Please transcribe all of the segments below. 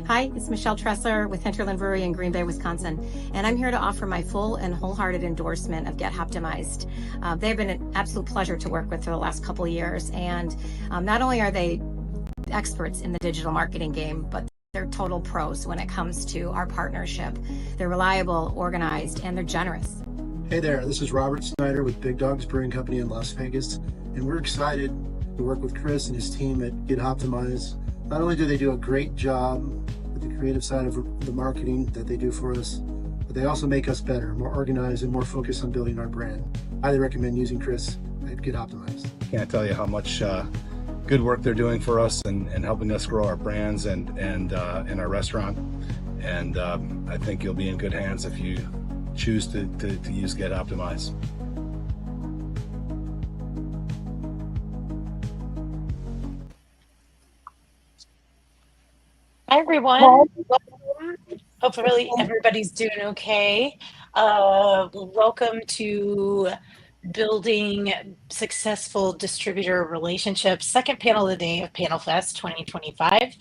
Hi, it's Michelle Tressler with Hinterland Brewery in Green Bay, Wisconsin, and I'm here to offer my full and wholehearted endorsement of Get Optimized. They've been an absolute pleasure to work with for the last couple of years, and not only are they experts in the digital marketing game, but they're total pros when it comes to our partnership. They're reliable, organized, and they're generous. Hey there, this is Robert Snyder with Big Dogs Brewing Company in Las Vegas, and we're excited to work with Chris and his team at Get Optimized. Not only do they do a great job with the creative side of the marketing that they do for us, but they also make us better, more organized, and more focused on building our brand. I highly recommend using Chris at Get Optimized. Can't tell you how much good work they're doing for us and helping us grow our brands and in our restaurant. And I think you'll be in good hands if you choose to use Get Optimized. Hi, everyone. Welcome. Hopefully everybody's doing okay. Welcome to Building Successful Distributor Relationships, second panel of the day of Panel Fest 2025.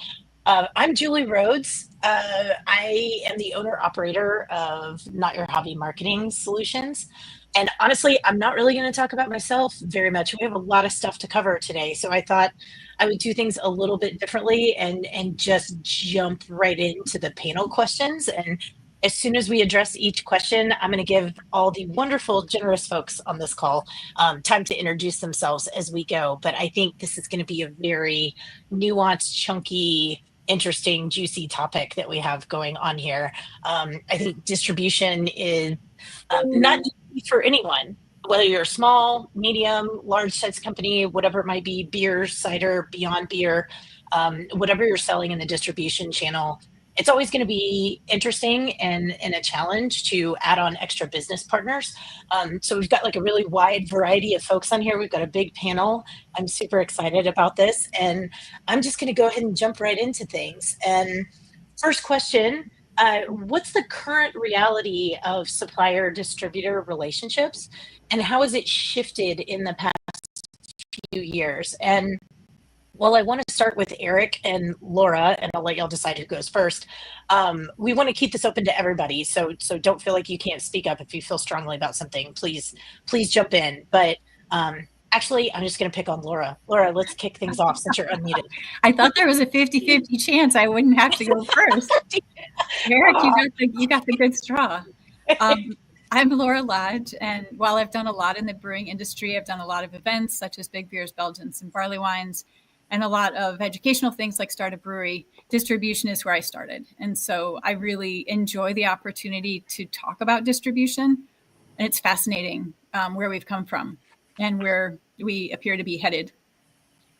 I'm Julie Rhodes. I am the owner-operator of Not Your Hobby Marketing Solutions. And honestly, I'm not really going to talk about myself very much. We have a lot of stuff to cover today. So I thought I would do things a little bit differently and just jump right into the panel questions. And as soon as we address each question, I'm going to give all the wonderful, generous folks on this call time to introduce themselves as we go. But I think this is going to be a very nuanced, chunky, interesting, juicy topic that we have going on here. I think distribution is not easy for anyone, whether you're a small, medium, large size company, whatever it might be, beer, cider, beyond beer, whatever you're selling in the distribution channel. It's always going to be interesting and a challenge to add on extra business partners. So we've got like a really wide variety of folks on here. We've got a big panel. I'm super excited about this. And I'm just going to go ahead and jump right into things. And first question, what's the current reality of supplier-distributor relationships? And how has it shifted in the past few years? And well, I want to start with Eric and Laura, and I'll let y'all decide who goes first. We want to keep this open to everybody, so don't feel like you can't speak up if you feel strongly about something. Please jump in. But actually, I'm just going to pick on Laura. Laura, let's kick things off since you're unmuted. I thought there was a 50-50 chance I wouldn't have to go first. Eric, you got the good straw. I'm Laura Lodge, and while I've done a lot in the brewing industry, I've done a lot of events such as Big Beers, Belgians, and Barley Wines, and a lot of educational things like Start a Brewery. Distribution is where I started. And so I really enjoy the opportunity to talk about distribution. And it's fascinating where we've come from and where we appear to be headed.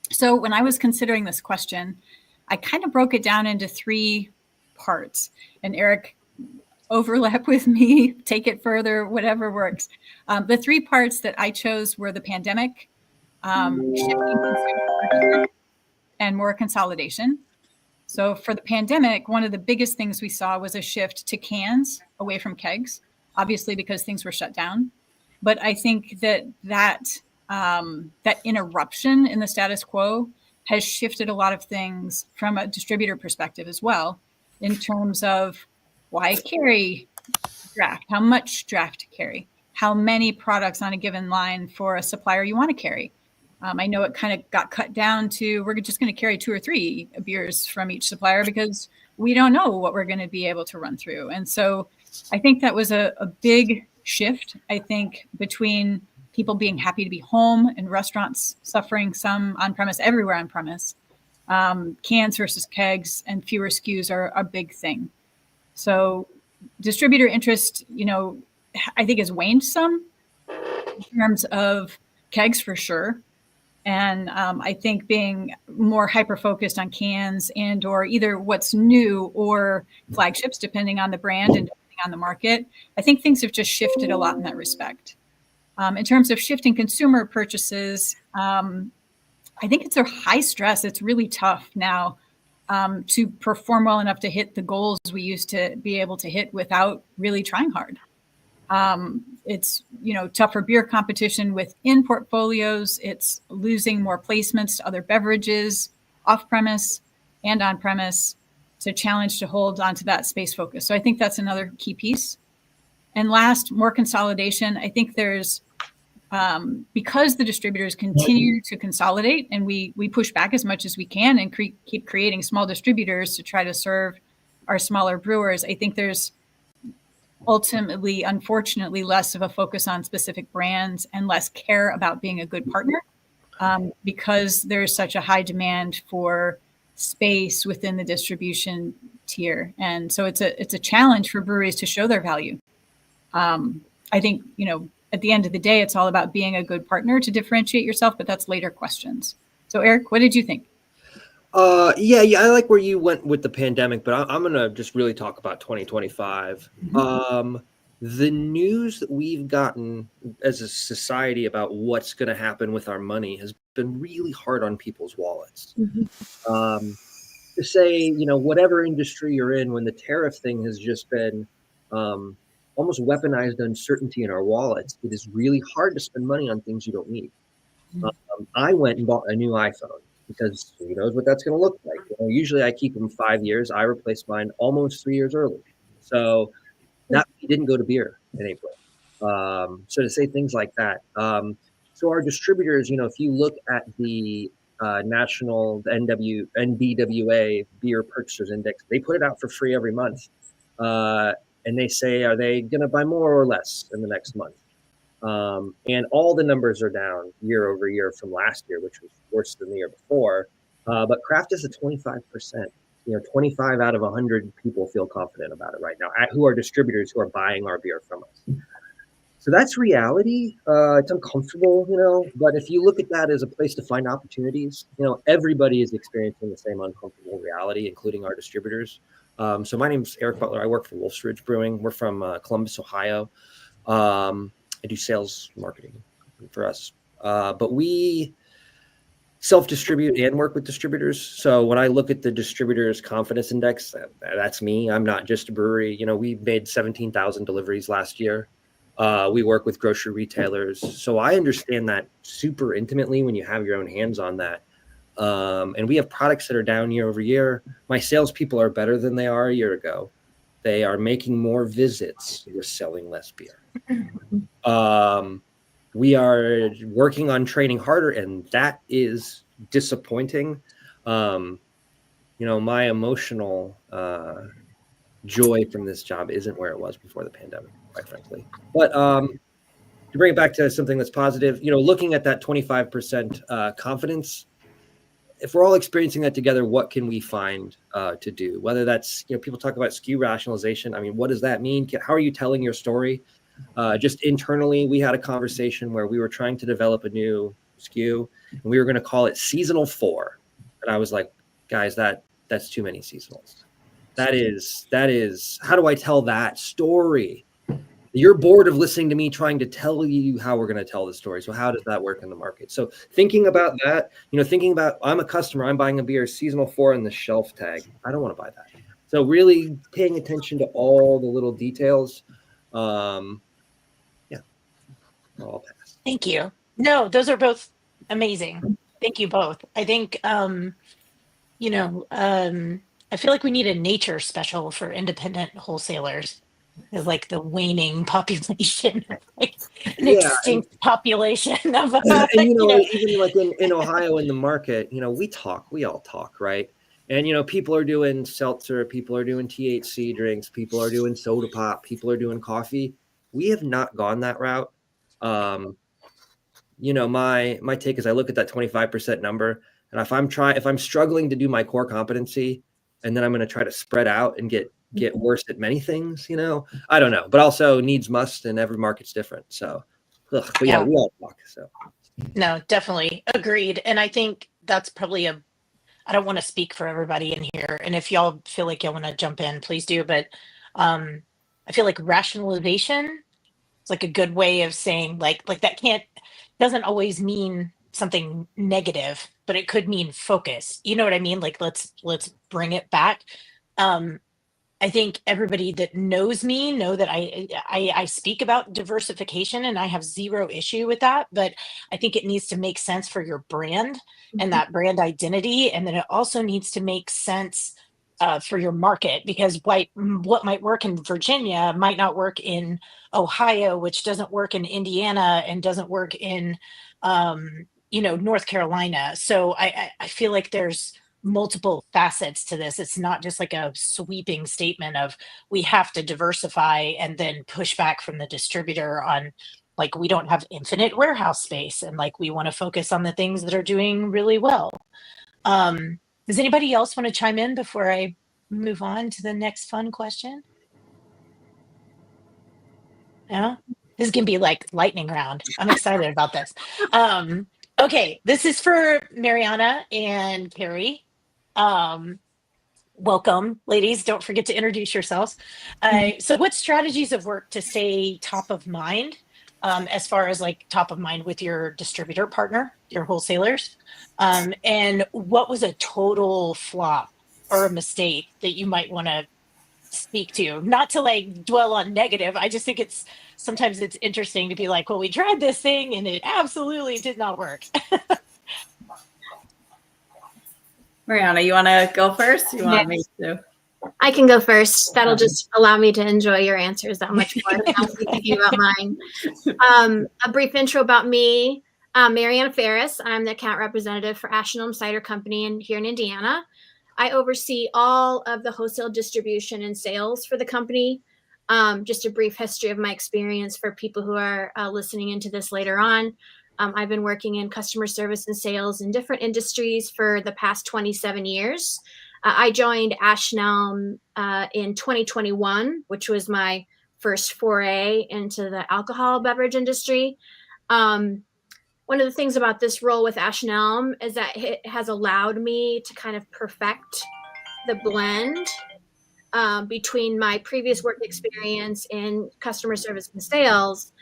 So when I was considering this question, I kind of broke it down into three parts. And Eric, overlap with me, take it further, whatever works. The three parts that I chose were the pandemic, shifting consumer purchases, and more consolidation. So for the pandemic, one of the biggest things we saw was a shift to cans away from kegs, obviously because things were shut down. But I think that interruption in the status quo has shifted a lot of things from a distributor perspective as well, in terms of why carry draft, how much draft to carry, how many products on a given line for a supplier you want to carry. I know it kind of got cut down to we're just going to carry 2 or 3 beers from each supplier because we don't know what we're going to be able to run through. And so I think that was a big shift, I think, between people being happy to be home and restaurants suffering some on-premise, everywhere on-premise. Cans versus kegs and fewer SKUs are a big thing. So distributor interest, I think has waned some in terms of kegs for sure. And I think being more hyper-focused on cans and or either what's new or flagships, depending on the brand and depending on the market, I think things have just shifted a lot in that respect. In terms of shifting consumer purchases, I think it's a high stress. It's really tough now to perform well enough to hit the goals we used to be able to hit without really trying hard. It's, tougher beer competition within portfolios. It's losing more placements to other beverages, off-premise and on-premise. It's a challenge to hold onto that space focus. So I think that's another key piece. And last, more consolidation. I think there's, because the distributors continue to consolidate, and we push back as much as we can and keep creating small distributors to try to serve our smaller brewers. I think there's ultimately, unfortunately, less of a focus on specific brands and less care about being a good partner, because there's such a high demand for space within the distribution tier. And so it's a challenge for breweries to show their value. I think, at the end of the day, it's all about being a good partner to differentiate yourself, but that's later questions. So Eric, what did you think? Yeah, I like where you went with the pandemic, but I'm going to just really talk about 2025. Mm-hmm. The news that we've gotten as a society about what's going to happen with our money has been really hard on people's wallets. Mm-hmm. To say, whatever industry you're in, when the tariff thing has just been almost weaponized uncertainty in our wallets, it is really hard to spend money on things you don't need. Mm-hmm. I went and bought a new iPhone, because who knows what that's going to look like. Usually I keep them 5 years. I replaced mine almost 3 years early. So that didn't go to beer in April. So to say things like that. So our distributors, if you look at the national NBWA Beer Purchasers Index, they put it out for free every month. And they say, are they going to buy more or less in the next month? And all the numbers are down year over year from last year, which was worse than the year before. But craft is at 25%. 25 out of 100 people feel confident about it right now, who are distributors who are buying our beer from us. So that's reality. It's uncomfortable, but if you look at that as a place to find opportunities, everybody is experiencing the same uncomfortable reality, including our distributors. So my name's Eric Butler. I work for Wolf's Ridge Brewing. We're from Columbus, Ohio. I do sales marketing for us, but we self-distribute and work with distributors. So when I look at the distributors' confidence index, that's me. I'm not just a brewery. We made 17,000 deliveries last year. We work with grocery retailers. So I understand that super intimately when you have your own hands on that. And we have products that are down year over year. My salespeople are better than they are a year ago. They are making more visits. We're selling less beer. We are working on training harder, and that is disappointing. My emotional joy from this job isn't where it was before the pandemic, quite frankly. But to bring it back to something that's positive, looking at that 25% confidence, if we're all experiencing that together, what can we find to do? Whether that's, people talk about SKU rationalization. I mean, what does that mean? How are you telling your story? Just internally, we had a conversation where we were trying to develop a new SKU, and we were going to call it Seasonal 4. And I was like, guys, that's too many seasonals. That is, how do I tell that story? You're bored of listening to me trying to tell you how we're going to tell the story. So how does that work in the market? So thinking about that, thinking about, I'm a customer, I'm buying a beer, Seasonal 4 in the shelf tag. I don't want to buy that. So really paying attention to all the little details. I'll pass. Thank you. No, those are both amazing. Thank you both. I think, I feel like we need a nature special for independent wholesalers. It's like the waning population, like an extinct population of even like in Ohio in the market, we all talk, right? And people are doing seltzer, people are doing THC drinks, people are doing soda pop, people are doing coffee. We have not gone that route. My take is I look at that 25% number, and if I'm struggling to do my core competency, and then I'm going to try to spread out and get worse at many things, I don't know, but also needs must, and every market's different. So, we all talk. So, no, definitely agreed. And I think that's probably I don't want to speak for everybody in here. And if y'all feel like y'all want to jump in, please do. But I feel like rationalization is like a good way of saying like that doesn't always mean something negative, but it could mean focus. You know what I mean? Like, let's bring it back. I think everybody that knows me know that I speak about diversification, and I have zero issue with that, but I think it needs to make sense for your brand and that brand identity. And then it also needs to make sense for your market, because what might work in Virginia might not work in Ohio, which doesn't work in Indiana and doesn't work in North Carolina. So I feel like there's multiple facets to this. It's not just like a sweeping statement of we have to diversify and then push back from the distributor on like we don't have infinite warehouse space and like we want to focus on the things that are doing really well. Does anybody else want to chime in before I move on to the next fun question? Yeah, this is gonna be like lightning round. I'm excited about this. Okay, this is for MaryAnna and Carey. Welcome, ladies. Don't forget to introduce yourselves. So what strategies have worked to stay top of mind, as far as like top of mind with your distributor partner, your wholesalers? And what was a total flop or a mistake that you might want to speak to? Not to like dwell on negative. I just think sometimes it's interesting to be like, well, we tried this thing and it absolutely did not work. MaryAnna, you want to go first? You want me to? I can go first. That'll just allow me to enjoy your answers that much more than I'll be thinking about mine. A brief intro about me. MaryAnna Ferris. I'm the account representative for Ashland Cider Company here in Indiana. I oversee all of the wholesale distribution and sales for the company. Just a brief history of my experience for people who are listening into this later on. I've been working in customer service and sales in different industries for the past 27 years. I joined Ashland in 2021, which was my first foray into the alcohol beverage industry. One of the things about this role with Ashland is that it has allowed me to kind of perfect the blend between my previous work experience in customer service and sales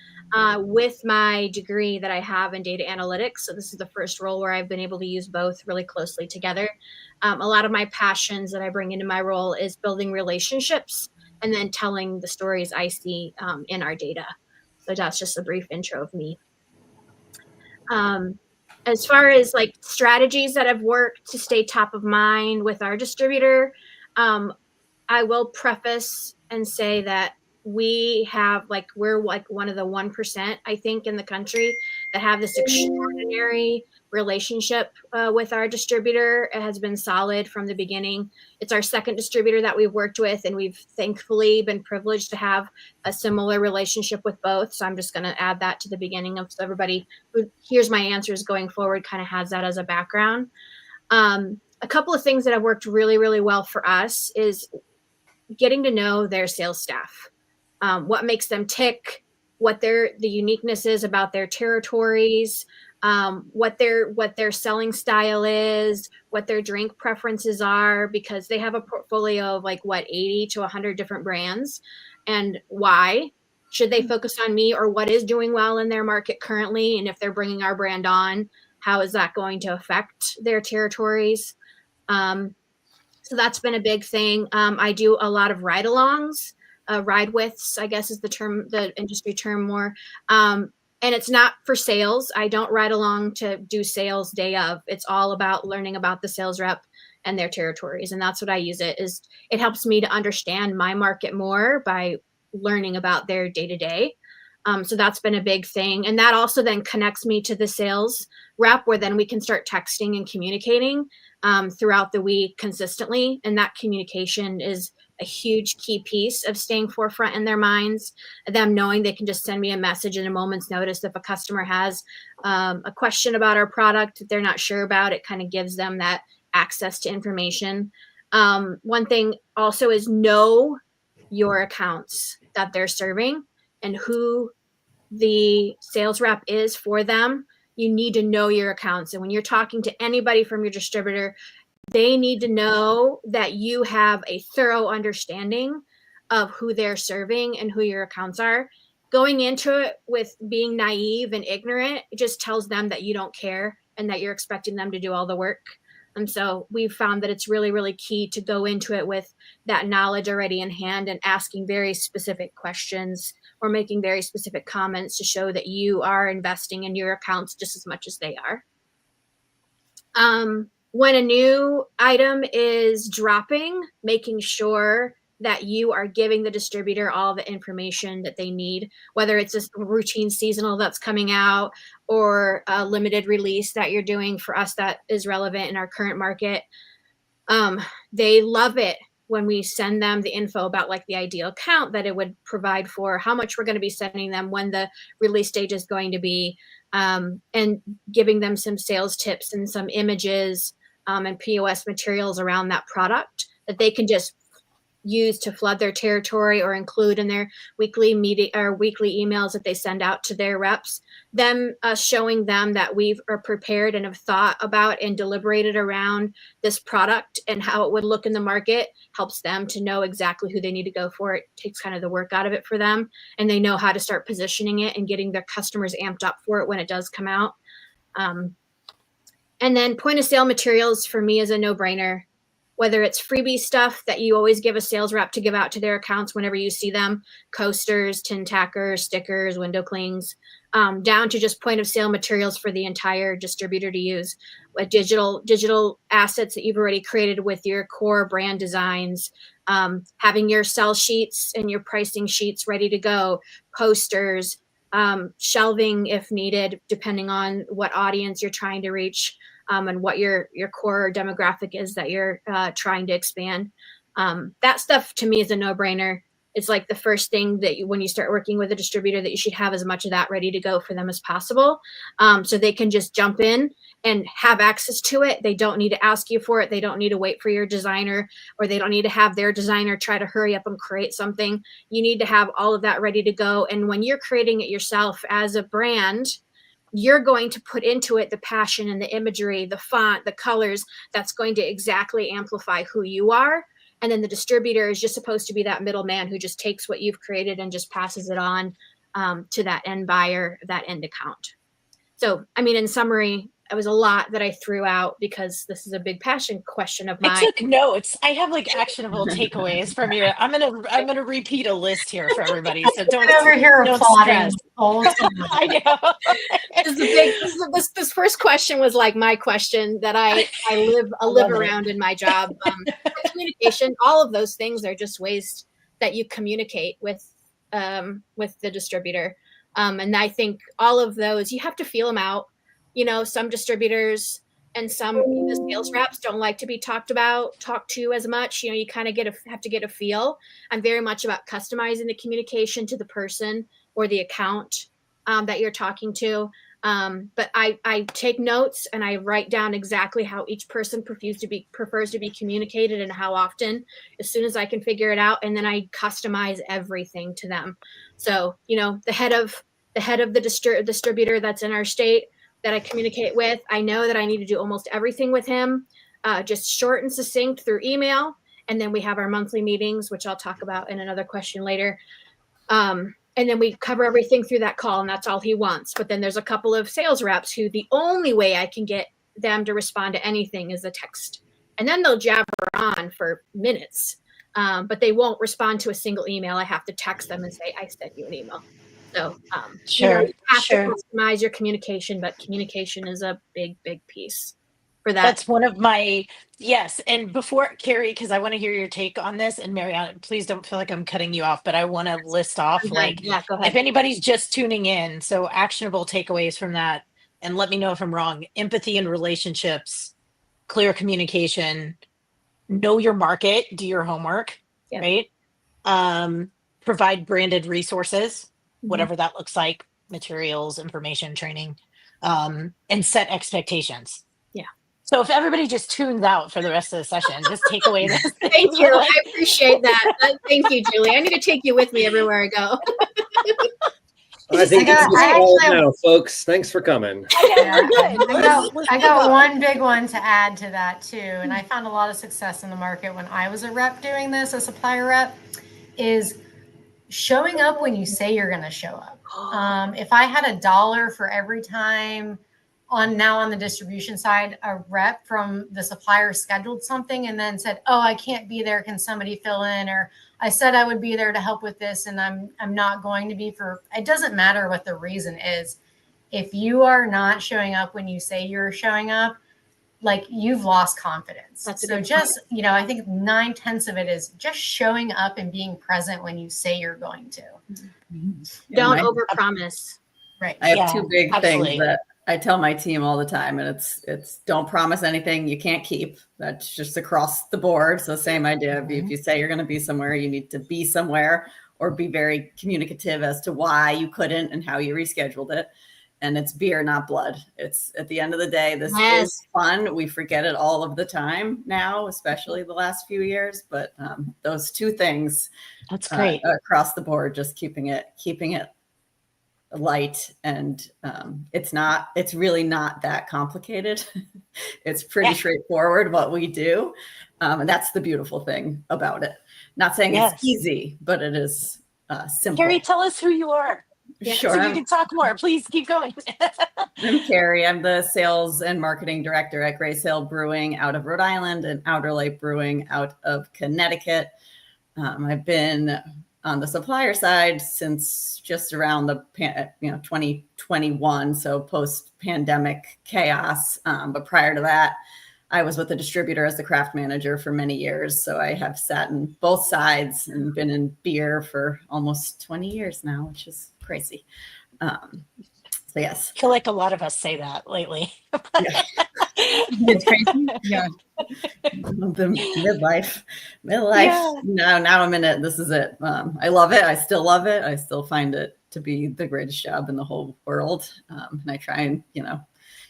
with my degree that I have in data analytics. So this is the first role where I've been able to use both really closely together. A lot of my passions that I bring into my role is building relationships and then telling the stories I see in our data. So that's just a brief intro of me. As far as like strategies that have worked to stay top of mind with our distributor, I will preface and say that we're like one of the 1%, I think, in the country that have this extraordinary relationship with our distributor. It has been solid from the beginning. It's our second distributor that we've worked with, and we've thankfully been privileged to have a similar relationship with both. So I'm just going to add that to the beginning so everybody who hears my answers going forward kind of has that as a background. A couple of things that have worked really, really well for us is getting to know their sales staff. What makes them tick, what the uniqueness is about their territories, what their selling style is, what their drink preferences are, because they have a portfolio of 80 to 100 different brands. And why should they focus on me, or what is doing well in their market currently? And if they're bringing our brand on, how is that going to affect their territories? So that's been a big thing. I do a lot of ride-alongs. Ride withs, I guess is the industry term more. And it's not for sales. I don't ride along to do sales day of. It's all about learning about the sales rep and their territories. And that's what I use it helps me to understand my market more by learning about their day-to-day. So that's been a big thing. And that also then connects me to the sales rep, where then we can start texting and communicating throughout the week consistently. And that communication is a huge key piece of staying forefront in their minds, them knowing they can just send me a message in a moment's notice. If a customer has a question about our product that they're not sure about, it kind of gives them that access to information. One thing also is know your accounts that they're serving and who the sales rep is for them. You need to know your accounts. And when you're talking to anybody from your distributor, they need to know that you have a thorough understanding of who they're serving and who your accounts are. Going into it with being naive and ignorant, it just tells them that you don't care and that you're expecting them to do all the work. And so we've found that it's really, really key to go into it with that knowledge already in hand and asking very specific questions or making very specific comments to show that you are investing in your accounts just as much as they are. when a new item is dropping, making sure that you are giving the distributor all the information that they need, whether it's a routine seasonal that's coming out or a limited release that you're doing for us that is relevant in our current market. They love it when we send them the info about like the ideal count that it would provide for, how much we're going to be sending them, when the release stage is going to be, and giving them some sales tips and some images and POS materials around that product that they can just use to flood their territory or include in their weekly meeting or weekly emails that they send out to their reps. Them showing them that we've are prepared and have thought about and deliberated around this product and how it would look in the market helps them to know exactly who they need to go for. It takes kind of the work out of it for them, and they know how to start positioning it and getting their customers amped up for it when it does come out. And then point of sale materials for me is a no-brainer. Whether it's freebie stuff that you always give a sales rep to give out to their accounts whenever you see them, coasters, tin tackers, stickers, window clings, down to just point of sale materials for the entire distributor to use, with digital assets that you've already created with your core brand designs, having your sell sheets and your pricing sheets ready to go, posters, shelving if needed, depending on what audience you're trying to reach. And what your core demographic is that you're trying to expand. That stuff to me is a no-brainer. It's like the first thing that when you start working with a distributor that you should have as much of that ready to go for them as possible. So they can just jump in and have access to it. They don't need to ask you for it. They don't need to wait for your designer, or they don't need to have their designer try to hurry up and create something. You need to have all of that ready to go. And when you're creating it yourself as a brand, you're going to put into it the passion and the imagery, the font, the colors, that's going to exactly amplify who you are. And then the distributor is just supposed to be that middleman who just takes what you've created and just passes it on to that end buyer, that end account. So, I mean, in summary, it was a lot that I threw out because this is a big passion question of mine. I took notes. I have like actionable takeaways from your. I'm gonna repeat a list here for everybody. So don't over here don't applauding stress. all the time. I know. This first question was like my question that I live around in my job. Communication, all of those things are just ways that you communicate with the distributor. And I think all of those, you have to feel them out. You know, some distributors and some sales reps don't like to be talked to as much. You know, you kind of have to get a feel. I'm very much about customizing the communication to the person or the account that you're talking to. But I take notes and I write down exactly how each person prefers to be communicated and how often, as soon as I can figure it out. And then I customize everything to them. So, you know, the head of the distributor that's in our state that I communicate with, I know that I need to do almost everything with him, just short and succinct through email. And then we have our monthly meetings, which I'll talk about in another question later. And then we cover everything through that call, and that's all he wants. But then there's a couple of sales reps who the only way I can get them to respond to anything is a text. And then they'll jabber on for minutes, but they won't respond to a single email. I have to text them and say, I sent you an email. So sure, you have to customize your communication, but communication is a big, big piece for that. That's one of my, yes. And before, Carey, because I want to hear your take on this, and MaryAnna, please don't feel like I'm cutting you off, but I want to list off go ahead. If anybody's just tuning in, so actionable takeaways from that, and let me know if I'm wrong. Empathy in relationships, clear communication, know your market, do your homework, right? Provide branded resources, whatever that looks like, materials, information, training, and set expectations. Yeah. So if everybody just tunes out for the rest of the session, just take away this. Thank you. I appreciate that. Thank you, Julie. I need to take you with me everywhere I go. I think this is all now, folks. Thanks for coming. I got one big one to add to that too. And I found a lot of success in the market when I was a rep doing this, a supplier rep, is showing up when you say you're going to show up. If I had $1 for every time on the distribution side, a rep from the supplier scheduled something and then said, oh, I can't be there. Can somebody fill in? Or I said I would be there to help with this and I'm not going to be it doesn't matter what the reason is. If you are not showing up when you say you're showing up, like you've lost confidence. That's a so good just, you know, I think 9/10 of it is just showing up and being present when you say you're going to. Don't overpromise. Right. I have Yeah, two big absolutely. things that I tell my team all the time, and it's don't promise anything you can't keep. That's just across the board. So same idea. If you say you're going to be somewhere, you need to be somewhere, or be very communicative as to why you couldn't and how you rescheduled it. And it's beer, not blood. It's at the end of the day, this is fun. We forget it all of the time now, especially the last few years. But those two things, That's great. across the board, just keeping it light, and it's really not that complicated. It's pretty straightforward what we do, and that's the beautiful thing about it. Not saying it's easy, but it is simple. Carey, tell us who you are. Sure. So you can talk more. Please keep going. I'm Carey. I'm the sales and marketing director at Grey Sail Brewing out of Rhode Island and Outer Light Brewing out of Connecticut. I've been on the supplier side since just around the 2021, so post-pandemic chaos. But prior to that, I was with the distributor as the craft manager for many years. So I have sat in both sides and been in beer for almost 20 years now, which is crazy. So yes. I feel like a lot of us say that lately. It's crazy. Yeah. The midlife. Yeah. Now I'm in it. This is it. I love it. I still love it. I still find it to be the greatest job in the whole world. And I try and,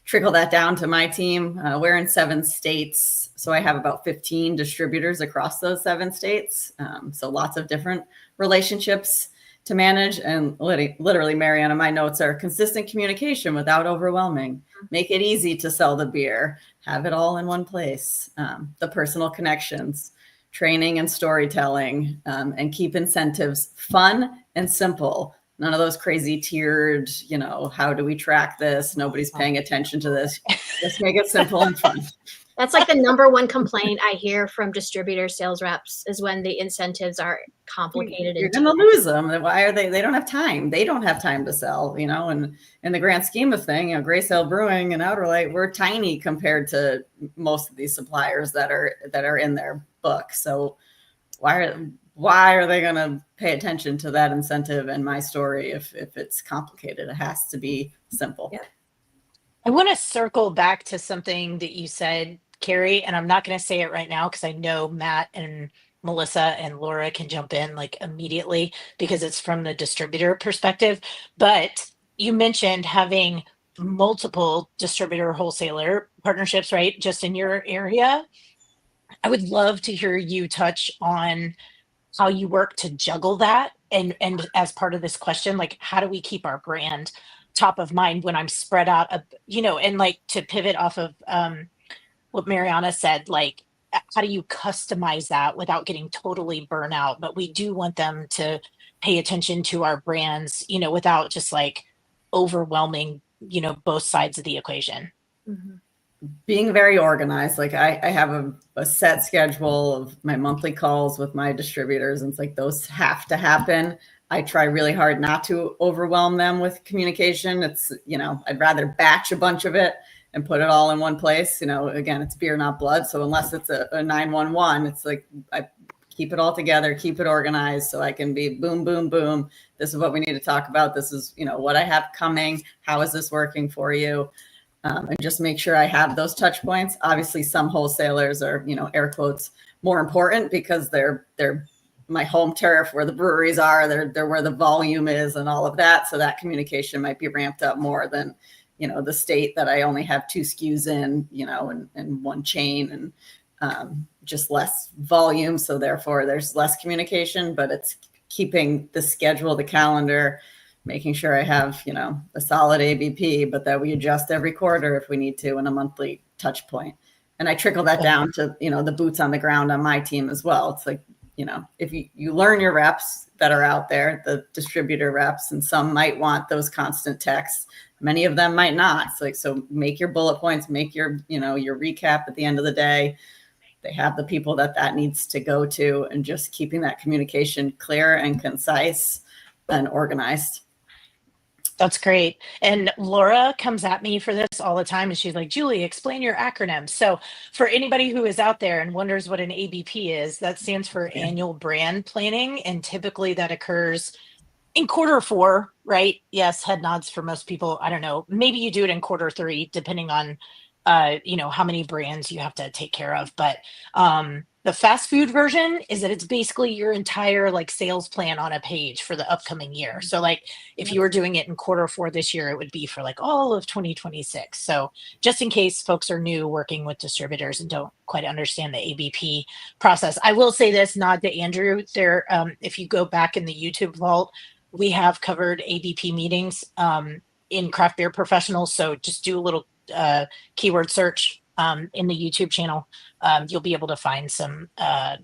trickle that down to my team. We're in 7 states. So I have about 15 distributors across those 7 states. So lots of different relationships to manage. And literally, MaryAnna, my notes are consistent communication without overwhelming. Make it easy to sell the beer. Have it all in one place. The personal connections, training and storytelling, and keep incentives fun and simple. None of those crazy tiered, how do we track this? Nobody's paying attention to this. Just make it simple and fun. That's like the number one complaint I hear from distributor sales reps is when the incentives are complicated. You're going to lose them. Why are they? They don't have time. They don't have time to sell, and in the grand scheme of thing, Grey Sail Brewing and Outer Light, we're tiny compared to most of these suppliers that are in their book. So why are they going to pay attention to that incentive and my story if it's complicated? It has to be simple. Yeah. I want to circle back to something that you said, Carey, and I'm not going to say it right now because I know Matt and Melissa and Laura can jump in like immediately because it's from the distributor perspective. But you mentioned having multiple distributor wholesaler partnerships, right? Just in your area. I would love to hear you touch on how you work to juggle that. And as part of this question, like, how do we keep our brand top of mind when I'm spread out, and like to pivot off of what MaryAnna said, like, how do you customize that without getting totally burnt out? But we do want them to pay attention to our brands, without just like overwhelming, both sides of the equation. Mm-hmm. Being very organized. Like I have a set schedule of my monthly calls with my distributors, and it's like those have to happen. I try really hard not to overwhelm them with communication. It's, I'd rather batch a bunch of it and put it all in one place. Again, it's beer, not blood. So unless it's a 911, it's like I keep it all together, keep it organized so I can be boom, boom, boom. This is what we need to talk about. This is, what I have coming. How is this working for you? And just make sure I have those touch points. Obviously, some wholesalers are, air quotes, more important because they're my home turf where the breweries are. They're where the volume is and all of that. So that communication might be ramped up more than, the state that I only have 2 SKUs in, and one chain and just less volume. So therefore, there's less communication, but it's keeping the schedule, the calendar, making sure I have, a solid ABP, but that we adjust every quarter if we need to, and a monthly touch point. And I trickle that down to, the boots on the ground on my team as well. It's like, if you learn your reps that are out there, the distributor reps, and some might want those constant texts. Many of them might not. It's like, so make your bullet points, make your, your recap at the end of the day. They have the people that needs to go to, and just keeping that communication clear and concise and organized. That's great. And Laura comes at me for this all the time. And she's like, Julie, explain your acronym. So for anybody who is out there and wonders what an ABP is, that stands for annual brand planning. And typically that occurs in quarter 4, right? Yes, head nods for most people. I don't know. Maybe you do it in quarter 3, depending on how many brands you have to take care of. But the fast food version is that it's basically your entire like sales plan on a page for the upcoming year. So like if you were doing it in quarter 4 this year, it would be for like all of 2026. So just in case folks are new working with distributors and don't quite understand the ABP process, I will say this, nod to Andrew there. If you go back in the YouTube vault, we have covered ABP meetings in Craft Beer Professionals. So just do a little keyword search in the YouTube channel. You'll be able to find some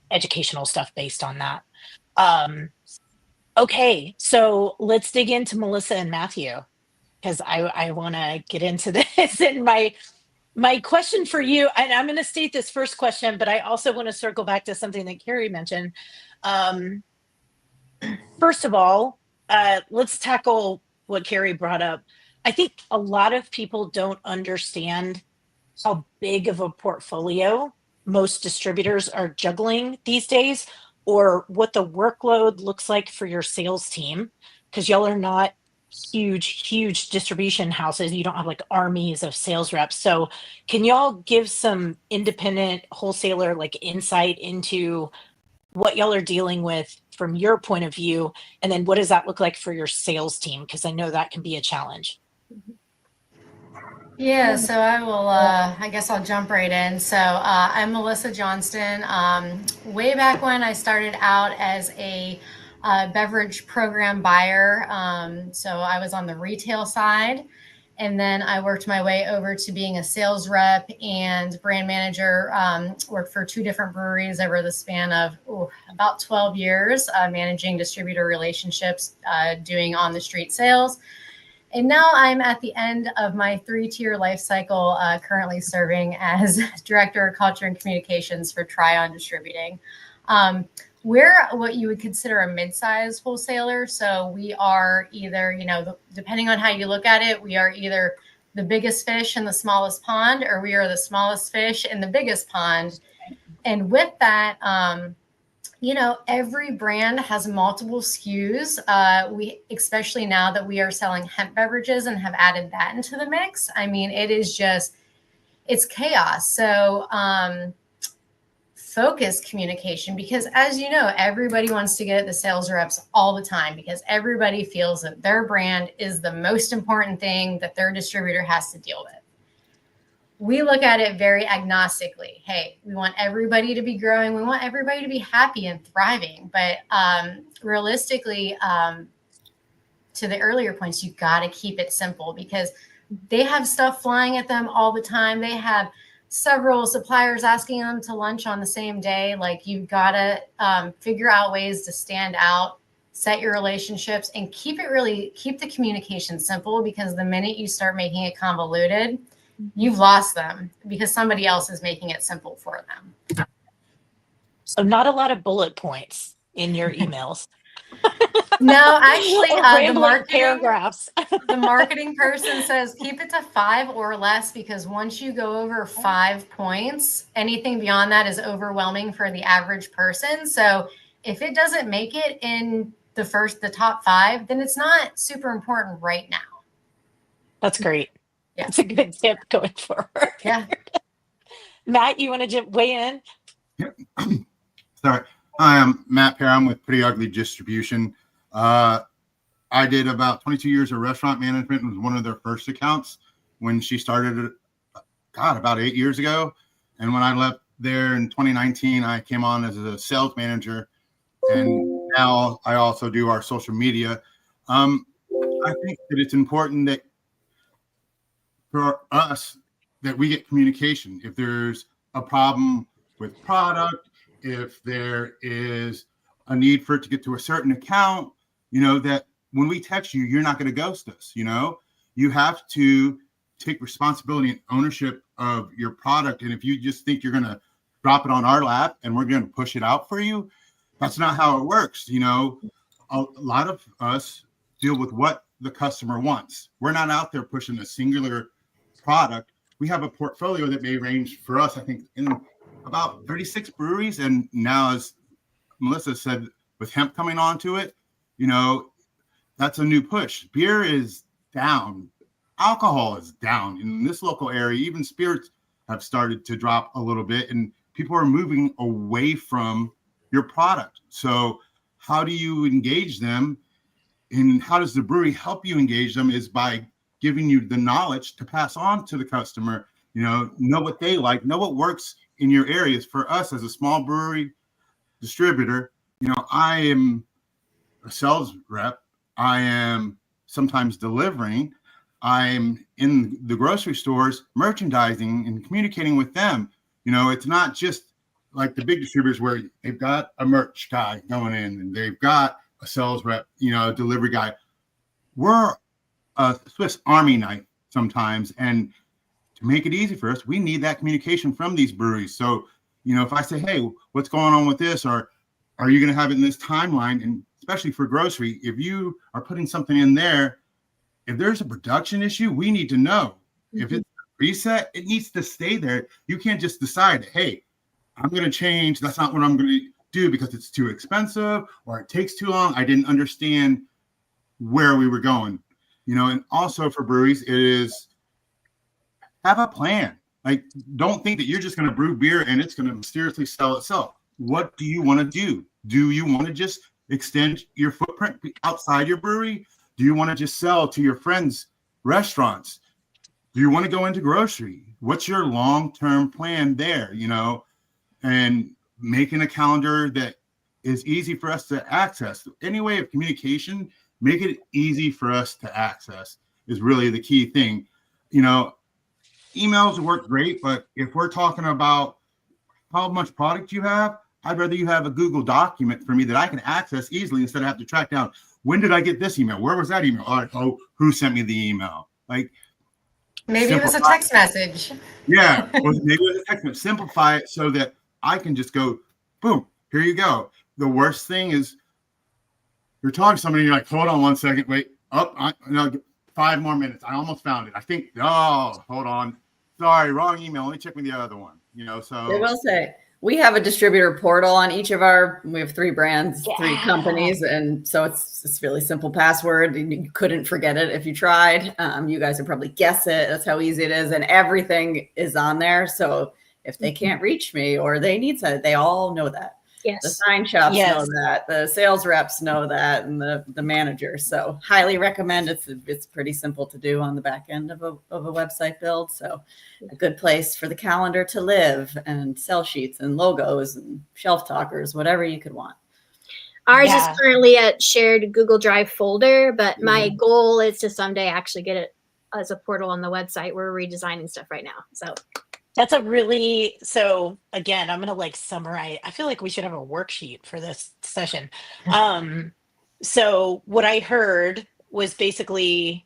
educational stuff based on that. Okay, so let's dig into Melissa and Matthew, because I want to get into this. And my question for you, and I'm going to state this first question, but I also want to circle back to something that Carey mentioned. First of all, let's tackle what Carey brought up. I think a lot of people don't understand how big of a portfolio most distributors are juggling these days, or what the workload looks like for your sales team, because y'all are not huge distribution houses. You don't have like armies of sales reps. So can y'all give some independent wholesaler like insight into what y'all are dealing with from your point of view, and then what does that look like for your sales team? Because I know that can be a challenge. Yeah, so I will, I guess I'll jump right in. So I'm Melissa Johnston. Way back when I started out as a beverage program buyer. So I was on the retail side, and then I worked my way over to being a sales rep and brand manager. Worked for 2 different breweries over the span of about 12 years, managing distributor relationships, doing on the street sales. And now I'm at the end of my 3-tier life cycle, currently serving as Director of Culture and Communications for Tryon Distributing. We're what you would consider a mid-sized wholesaler. So we are either, depending on how you look at it, we are either the biggest fish in the smallest pond, or we are the smallest fish in the biggest pond. And with that, every brand has multiple SKUs. We, especially now that we are selling hemp beverages and have added that into the mix. I mean, it's chaos. So focus communication, because as you know, everybody wants to get at the sales reps all the time, because everybody feels that their brand is the most important thing that their distributor has to deal with. We look at it very agnostically. Hey, we want everybody to be growing. We want everybody to be happy and thriving. But realistically, to the earlier points, you got to keep it simple, because they have stuff flying at them all the time. They have several suppliers asking them to lunch on the same day. Like, you've got to figure out ways to stand out, set your relationships, and keep the communication simple, because the minute you start making it convoluted, you've lost them, because somebody else is making it simple for them. So not a lot of bullet points in your emails. No, actually, paragraphs. The marketing person says keep it to 5 or less, because once you go over 5 points, anything beyond that is overwhelming for the average person. So if it doesn't make it in the top 5, then it's not super important right now. That's great. Yeah. That's a good tip going forward. Yeah. Matt, you want to weigh in? Yep. Sorry. Hi, I'm Matt Pere. I'm with Pretty Ugly Distribution. I did about 22 years of restaurant management, and was one of their first accounts when she started, about 8 years ago. And when I left there in 2019, I came on as a sales manager, and now I also do our social media. I think that it's important that for us that we get communication. If there's a problem with product, if there is a need for it to get to a certain account, that when we text you, you're not going to ghost us. You have to take responsibility and ownership of your product. And if you just think you're going to drop it on our lap and we're going to push it out for you, that's not how it works. A lot of us deal with what the customer wants. We're not out there pushing a singular product. We have a portfolio that may range for us, I think, in about 36 breweries. And now, as Melissa said, with hemp coming onto it, you know, that's a new push. Beer is down. Alcohol is down in this local area. Even spirits have started to drop a little bit, and people are moving away from your product. So how do you engage them? And how does the brewery help you engage them is by giving you the knowledge to pass on to the customer, you know what they like, know what works in your areas. For us as a small brewery distributor, you know, I am a sales rep. I am sometimes delivering. I'm in the grocery stores, merchandising and communicating with them. You know, it's not just like the big distributors where they've got a merch guy going in and they've got a sales rep, you know, a delivery guy. We're a Swiss Army knife sometimes. And to make it easy for us, we need that communication from these breweries. So, you know, if I say, hey, what's going on with this? Or are you going to have it in this timeline? And especially for grocery, if you are putting something in there, if there's a production issue, we need to know. Mm-hmm. If it's a preset, it needs to stay there. You can't just decide, hey, I'm going to change. That's not what I'm going to do because it's too expensive or it takes too long. I didn't understand where we were going, you know. And also for breweries, it is have a plan. Like, don't think that you're just going to brew beer and it's going to mysteriously sell itself. What do you want to do? Do you want to just extend your footprint outside your brewery? Do you want to just sell to your friends' restaurants? Do you want to go into grocery? What's your long-term plan there, you know? And making a calendar that is easy for us to access. Any way of communication, make it easy for us to access is really the key thing. You know, emails work great, but if we're talking about how much product you have, I'd rather you have a Google document for me that I can access easily instead of have to track down, when did I get this email? Where was that email? Oh, who sent me the email? Like, maybe it was a text message. Yeah, or maybe it was a text message. Simplify it so that I can just go, boom, here you go. The worst thing is you're talking to somebody and you're like, hold on 1 second, wait, 5 more minutes. I almost found it. I think, hold on. Sorry, wrong email. Let me check with the other one. You know, so I will say, we have a distributor portal on each of we have 3 brands, 3 companies. And so it's really simple password. You couldn't forget it if you tried. You guys would probably guess it. That's how easy it is. And everything is on there. So if they can't reach me or they need something, they all know that. Yes. The sign shops know that. The sales reps know that, and the manager. So highly recommend. It's pretty simple to do on the back end of a website build. So a good place for the calendar to live, and sell sheets and logos and shelf talkers, whatever you could want. Ours is currently a shared Google Drive folder, but my goal is to someday actually get it as a portal on the website. We're redesigning stuff right now. So that's so again, I'm going to summarize. I feel like we should have a worksheet for this session. So what I heard was basically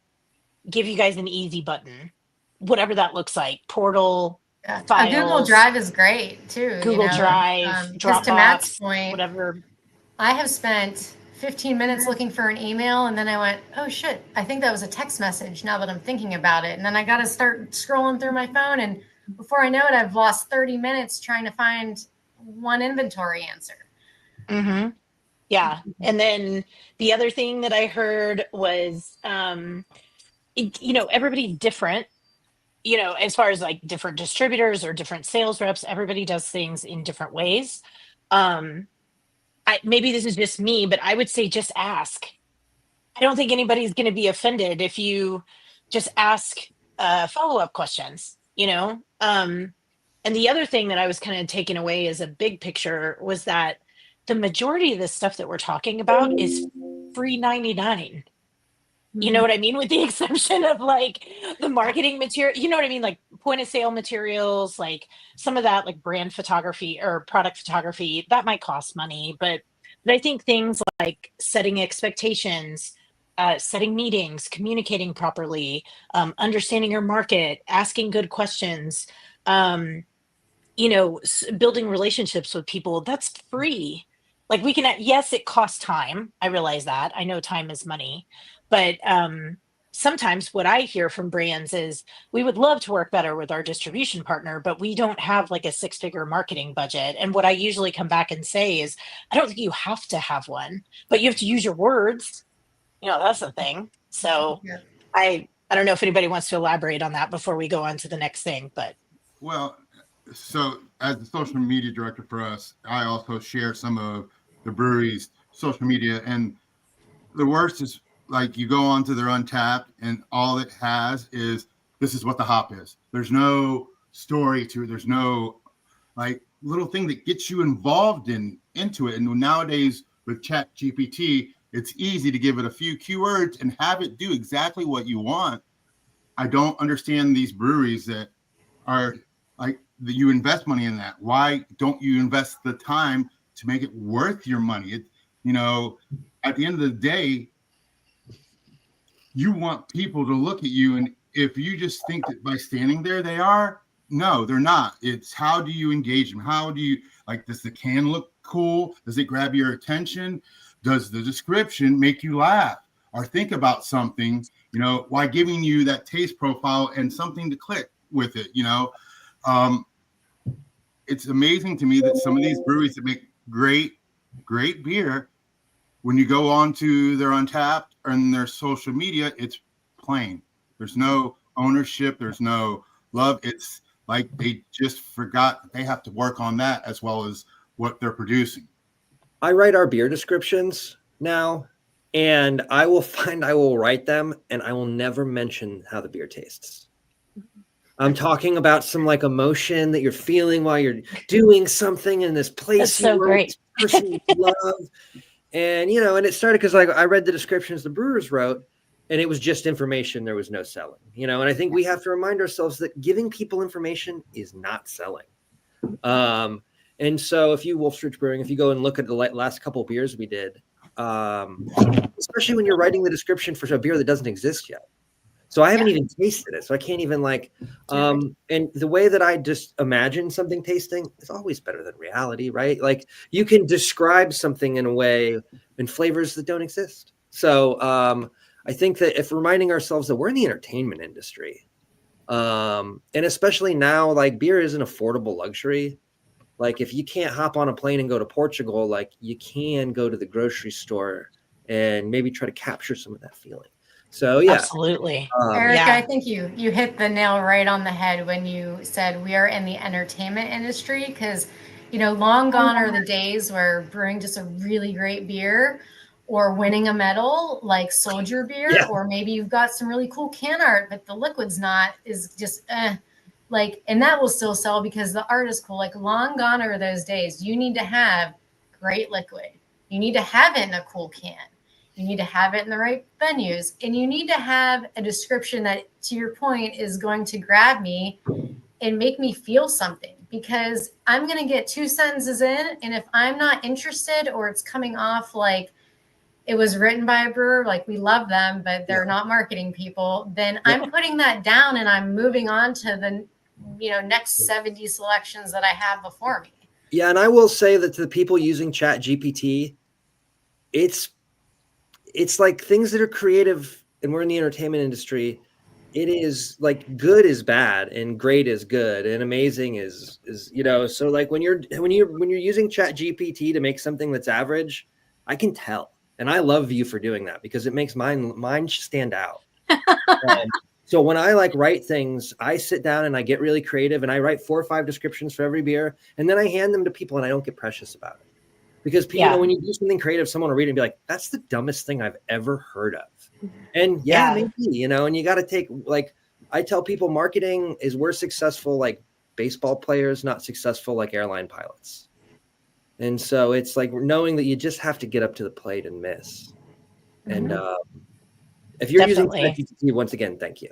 give you guys an easy button, whatever that looks like. Portal, files. A Google Drive is great too. Google Drive, Dropbox, to Matt's point, whatever. I have spent 15 minutes looking for an email, and then I went, oh shit, I think that was a text message now that I'm thinking about it. And then I got to start scrolling through my phone, and before I know it, I've lost 30 minutes trying to find one inventory answer. Mm-hmm. Yeah. And then the other thing that I heard was, everybody's different, as far as different distributors or different sales reps, everybody does things in different ways. Maybe this is just me, but I would say just ask. I don't think anybody's going to be offended if you just ask follow-up questions, and the other thing that I was kind of taking away as a big picture was that the majority of the stuff that we're talking about is free 99. You know what I mean? With the exception of the marketing material, you know what I mean? Point of sale materials, some of that, brand photography or product photography, that might cost money. But I think things like setting expectations, setting meetings, communicating properly, understanding your market, asking good questions, building relationships with people, that's free. Yes, it costs time. I realize that. I know time is money, But sometimes what I hear from brands is we would love to work better with our distribution partner, but we don't have like a 6-figure marketing budget. And what I usually come back and say is, I don't think you have to have one, but you have to use your words. That's the thing. So Yeah. I don't know if anybody wants to elaborate on that before we go on to the next thing, but. Well, so as the social media director for us, I also share some of the brewery's social media, and the worst is like you go onto their Untapped and all it has is this is what the hop is. There's no story to it. There's no like little thing that gets you involved into it. And nowadays with Chat GPT, it's easy to give it a few keywords and have it do exactly what you want. I don't understand these breweries that are like that you invest money in that. Why don't you invest the time to make it worth your money? At the end of the day, you want people to look at you, and if you just think that by standing there they are, no, they're not. It's how do you engage them? How do you does the can look cool? Does it grab your attention? Does the description make you laugh or think about something, while giving you that taste profile and something to click with it, It's amazing to me that some of these breweries that make great beer, when you go on to their Untapped and their social media, it's plain. There's no ownership. There's no love. It's like they just forgot that they have to work on that as well as what they're producing. I write our beer descriptions now, and I will write them, and I will never mention how the beer tastes. I'm talking about some emotion that you're feeling while you're doing something in this place. That's so great. This person you love. And, and it started because I read the descriptions the brewers wrote, and it was just information. There was no selling, and I think we have to remind ourselves that giving people information is not selling. And so if you, Wolf Street Brewing, if you go and look at the last couple of beers we did, especially when you're writing the description for a beer that doesn't exist yet. So I haven't even tasted it. So I can't even and the way that I just imagine something tasting is always better than reality, right? Like you can describe something in a way in flavors that don't exist. So I think that if reminding ourselves that we're in the entertainment industry, and especially now, beer is an affordable luxury. If you can't hop on a plane and go to Portugal, you can go to the grocery store and maybe try to capture some of that feeling. So yeah, absolutely. Eric, I think you hit the nail right on the head when you said we are in the entertainment industry, because long gone are the days where brewing just a really great beer or winning a medal like Soldier beer, or maybe you've got some really cool can art, but the liquid's not, is just and that will still sell because the art is cool. Long gone are those days. You need to have great liquid. You need to have it in a cool can. You need to have it in the right venues, and you need to have a description that, to your point, is going to grab me and make me feel something, because I'm going to get 2 sentences in, and if I'm not interested, or it's coming off like it was written by a brewer, we love them, but they're not marketing people, then I'm putting that down and I'm moving on to the next 70 selections that I have before me. Yeah, and I will say that to the people using Chat GPT, it's things that are creative, and we're in the entertainment industry. It is good is bad and great is good and amazing is so when you're using Chat GPT to make something that's average, I can tell, and I love you for doing that because it makes mine stand out. So when I write things, I sit down and I get really creative, and I write 4 or 5 descriptions for every beer, and then I hand them to people, and I don't get precious about it. Because people, when you do something creative, someone will read it and be like, that's the dumbest thing I've ever heard of. And maybe, and you got to take, I tell people marketing is, we're successful like baseball players, not successful like airline pilots. And so it's knowing that you just have to get up to the plate and miss. Mm-hmm. And if you're using ChatGPT, once again, thank you.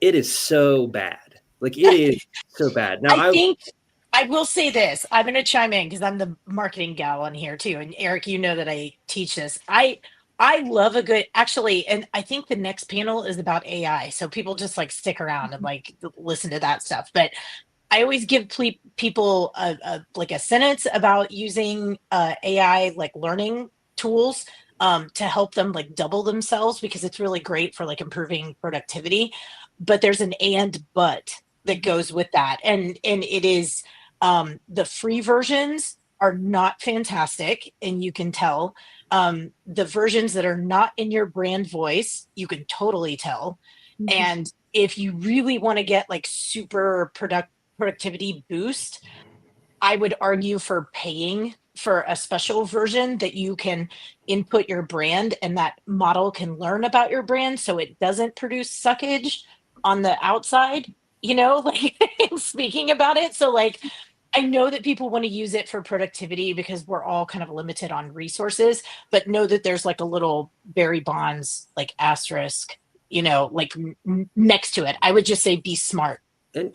It is so bad. It is so bad. Now I think I will say this. I'm going to chime in because I'm the marketing gal on here too. And Eric, that I teach this. I love a good, actually, and I think the next panel is about AI. So people just stick around and listen to that stuff. But I always give people a sentence about using AI learning tools. to help them like double themselves, because it's really great for like improving productivity. But there's an but that goes with that. And it is the free versions are not fantastic, and you can tell. The versions that are not in your brand voice, you can totally tell. And if you really want to get like super productivity boost, I would argue for paying for a special version that you can input your brand and that model can learn about your brand so it doesn't produce suckage on the outside, like speaking about it. So like, I know that people want to use it for productivity because we're all kind of limited on resources, but know that there's like a little Barry Bonds, like asterisk, like next to it. I would just say be smart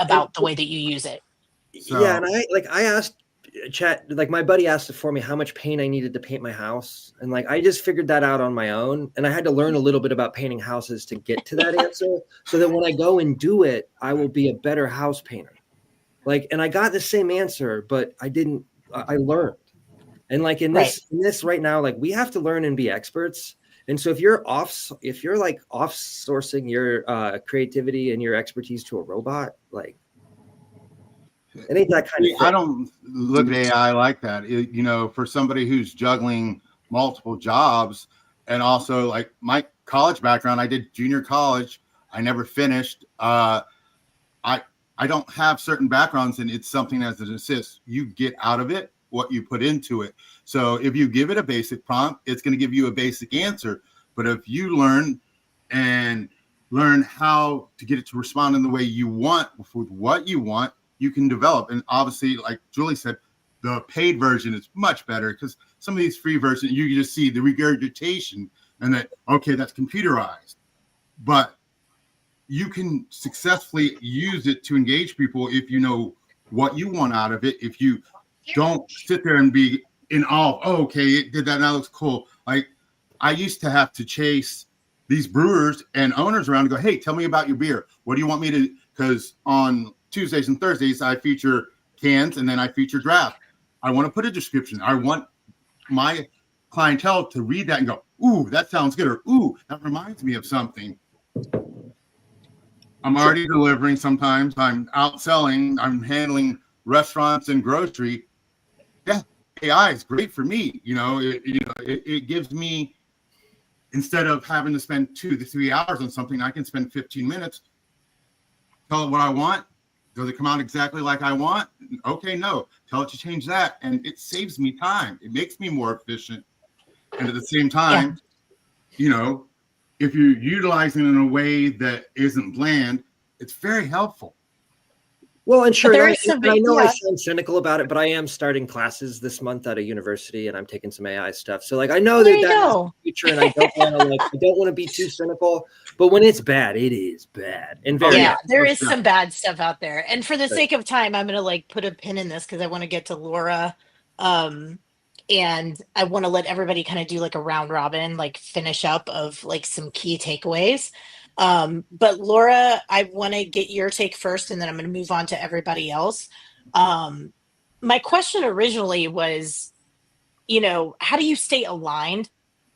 about the way that you use it. So, yeah, and I asked chat, like my buddy asked for me how much paint I needed to paint my house, and like I just figured that out on my own, and I had to learn a little bit about painting houses to get to that answer, so that when I go and do it, I will be a better house painter. Like, and I got the same answer, but I learned, and like in this right now, like we have to learn and be experts. And so if you're like off-sourcing your creativity and your expertise to a robot, like. It ain't that kind of thing. I don't look at AI like that. For somebody who's juggling multiple jobs, and also like my college background, I did junior college. I never finished. I don't have certain backgrounds, and it's something as an assist. You get out of it what you put into it. So if you give it a basic prompt, it's going to give you a basic answer. But if you learn how to get it to respond in the way you want, with what you want, you can develop. And obviously, like Julie said, the paid version is much better, because some of these free versions, you can just see the regurgitation and that, okay, that's computerized. But you can successfully use it to engage people if you know what you want out of it. If you don't sit there and be in awe, okay, it did that, now it looks cool. Like I used to have to chase these brewers and owners around and go, hey, tell me about your beer. What do you want me to, because on Tuesdays and Thursdays, I feature cans and then I feature draft. I want to put a description. I want my clientele to read that and go, ooh, that sounds good. Or, ooh, that reminds me of something. I'm already delivering. Sometimes I'm out selling. I'm handling restaurants and grocery. Yeah, AI is great for me. It gives me, instead of having to spend 2 to 3 hours on something, I can spend 15 minutes, tell it what I want. Does it come out exactly like I want? Okay, no. Tell it to change that. And it saves me time. It makes me more efficient. And at the same time, if you're utilizing it in a way that isn't bland, it's very helpful. Well, and sure, I know I sound cynical about it, but I am starting classes this month at a university, and I'm taking some AI stuff. So, like, I know that's the future, and I don't want to be too cynical. But when it's bad, it is bad, and there is some bad stuff out there. And for the sake of time, I'm gonna put a pin in this because I want to get to Laura, and I want to let everybody kind of do a round robin, finish up of some key takeaways. But Laura, I want to get your take first, and then I'm going to move on to everybody else. My question originally was, how do you stay aligned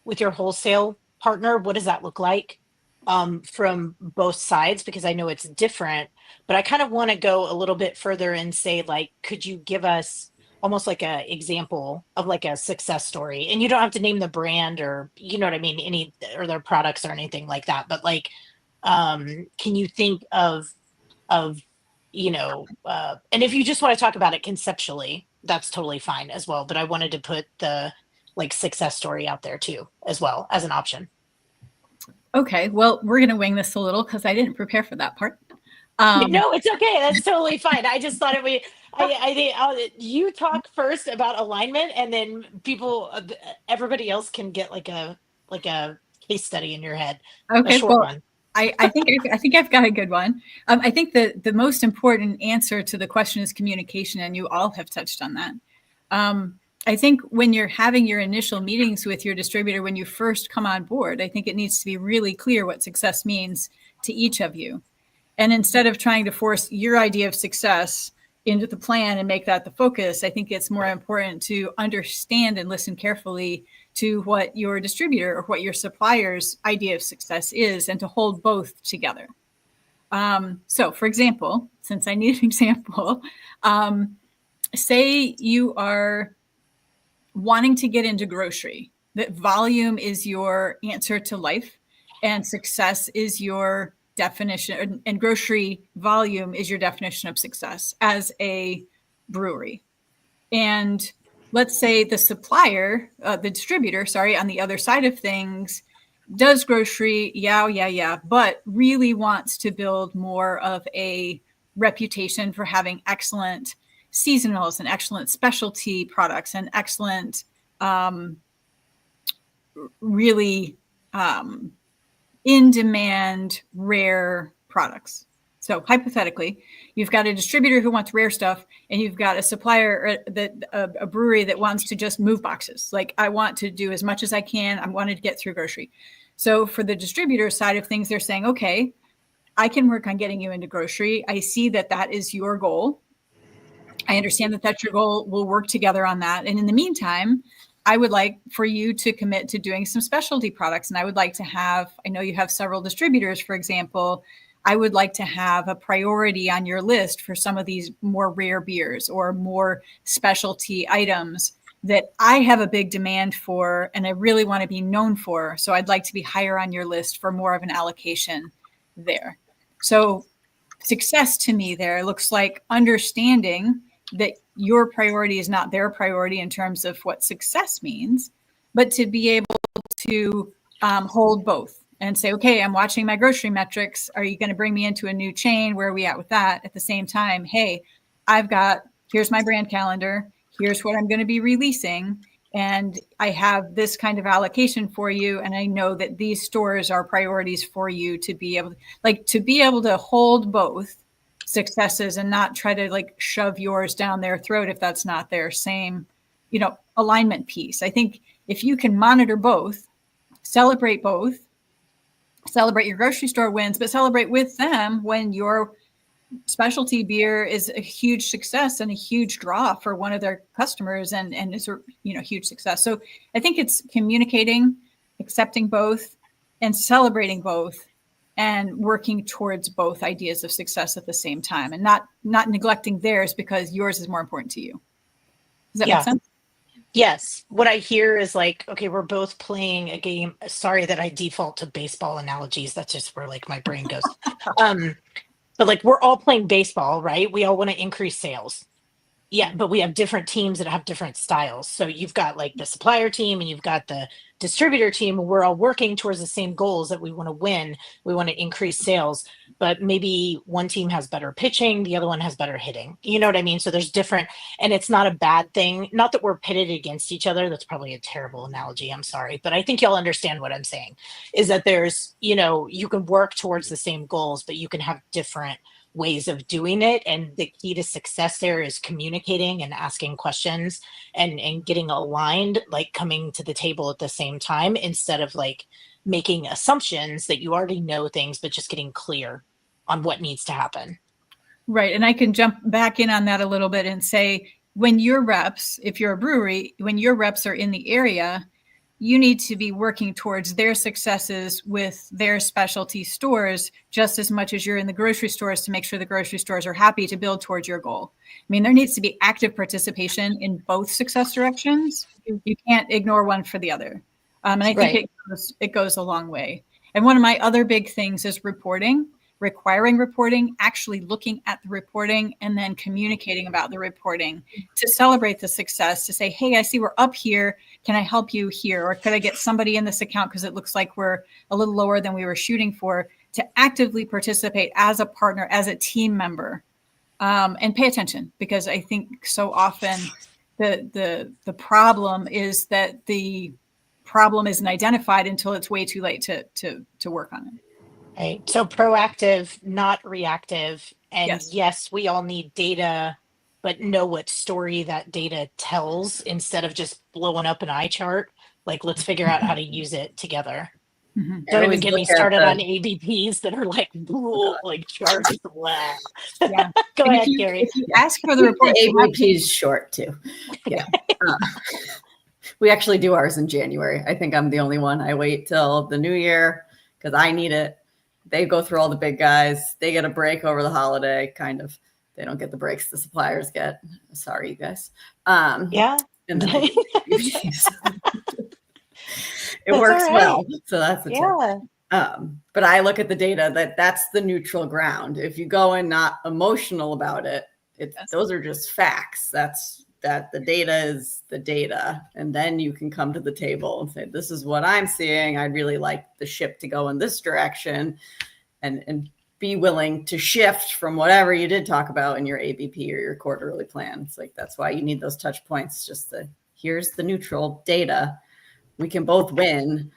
with your wholesale partner? What does that look like from both sides? Because I know it's different, but I kind of want to go a little bit further and say, could you give us almost like a example of a success story? And you don't have to name the brand or, you know what I mean, any or their products or anything like that. But can you think of, and if you just want to talk about it conceptually, that's totally fine as well. But I wanted to put the success story out there too, as well as an option. Okay. Well, we're going to wing this a little because I didn't prepare for that part. No, it's okay. That's totally fine. I just thought I think you talk first about alignment, and then everybody else can get a case study in your head. Okay. A short one. I think I've got a good one. I think the most important answer to the question is communication, and you all have touched on that. I think when you're having your initial meetings with your distributor, when you first come on board, I think it needs to be really clear what success means to each of you. And instead of trying to force your idea of success into the plan and make that the focus. I think it's more important to understand and listen carefully to what your distributor or what your supplier's idea of success is, and to hold both together. So for example, since I need an example, say you are wanting to get into grocery, that volume is your answer to life and success is your definition, and grocery volume is your definition of success as a brewery. And let's say the supplier, the distributor, on the other side of things, does grocery, but really wants to build more of a reputation for having excellent seasonals and excellent specialty products and excellent, really in-demand, rare products. So hypothetically, you've got a distributor who wants rare stuff, and you've got a supplier, a brewery that wants to just move boxes. Like, I want to do as much as I can. I wanted to get through grocery. So for the distributor side of things, they're saying, okay, I can work on getting you into grocery. I see that that is your goal. I understand that that's your goal. We'll work together on that. And in the meantime, I would like for you to commit to doing some specialty products. And I would like to have, I know you have several distributors, for example, I would like to have a priority on your list for some of these more rare beers or more specialty items that I have a big demand for and I really want to be known for. So I'd like to be higher on your list for more of an allocation there. So success to me there looks like understanding that your priority is not their priority in terms of what success means, but to be able to hold both and say, okay, I'm watching my grocery metrics. Are you going to bring me into a new chain? Where are we at with that? At the same time, hey, here's my brand calendar. Here's what I'm going to be releasing. And I have this kind of allocation for you. And I know that these stores are priorities for you to be able to hold both successes and not try to shove yours down their throat if that's not their same, alignment piece. I think if you can monitor both, celebrate your grocery store wins, but celebrate with them when your specialty beer is a huge success and a huge draw for one of their customers and is a huge success. So I think it's communicating, accepting both, and celebrating both, and working towards both ideas of success at the same time, and not neglecting theirs because yours is more important to you. Does that make sense? Yes. What I hear is okay, we're both playing a game. Sorry that I default to baseball analogies. That's just where my brain goes. But we're all playing baseball, right? We all want to increase sales. Yeah, but we have different teams that have different styles. So you've got the supplier team and you've got the distributor team. We're all working towards the same goals that we want to win. We want to increase sales, but maybe one team has better pitching, the other one has better hitting. You know what I mean? So there's different, and it's not a bad thing. Not that we're pitted against each other. That's probably a terrible analogy. I'm sorry, but I think y'all understand what I'm saying, is that there's, you can work towards the same goals, but you can have different ways of doing it. And the key to success there is communicating and asking questions and getting aligned, coming to the table at the same time, instead of making assumptions that you already know things, but just getting clear on what needs to happen. Right. And I can jump back in on that a little bit and say, when your reps, if you're a brewery, when your reps are in the area, you need to be working towards their successes with their specialty stores just as much as you're in the grocery stores to make sure the grocery stores are happy to build towards your goal. I mean, there needs to be active participation in both success directions. You can't ignore one for the other. And I think it goes a long way. And one of my other big things is requiring reporting, actually looking at the reporting and then communicating about the reporting to celebrate the success, to say, hey, I see we're up here. Can I help you here? Or could I get somebody in this account because it looks like we're a little lower than we were shooting for, to actively participate as a partner, as a team member, and pay attention, because I think so often the problem is that the problem isn't identified until it's way too late to work on it. Right. So proactive, not reactive. And yes, we all need data, but know what story that data tells instead of just blowing up an eye chart. Let's figure out how to use it together. Mhm. Don't even always get me look at started the- on ABPs that are like, like charged. Blah. Yeah. Go And ahead, Carey. if you ask for the report, The you have ABP is short too. Yeah. We actually do ours in January. I think I'm the only one. I wait till the new year because I need it. They go through all the big guys. They get a break over the holiday, kind of. They don't get the breaks the suppliers get. Sorry, you guys. Yeah. And then it That's works all right. well. So that's the tip. Yeah. But I look at the data that's the neutral ground. If you go in not emotional about it, those are just facts. That's that the data is the data. And then you can come to the table and say, this is what I'm seeing. I'd really like the ship to go in this direction and be willing to shift from whatever you did talk about in your ABP or your quarterly plan. It's like, that's why you need those touch points. Just here's the neutral data. We can both win,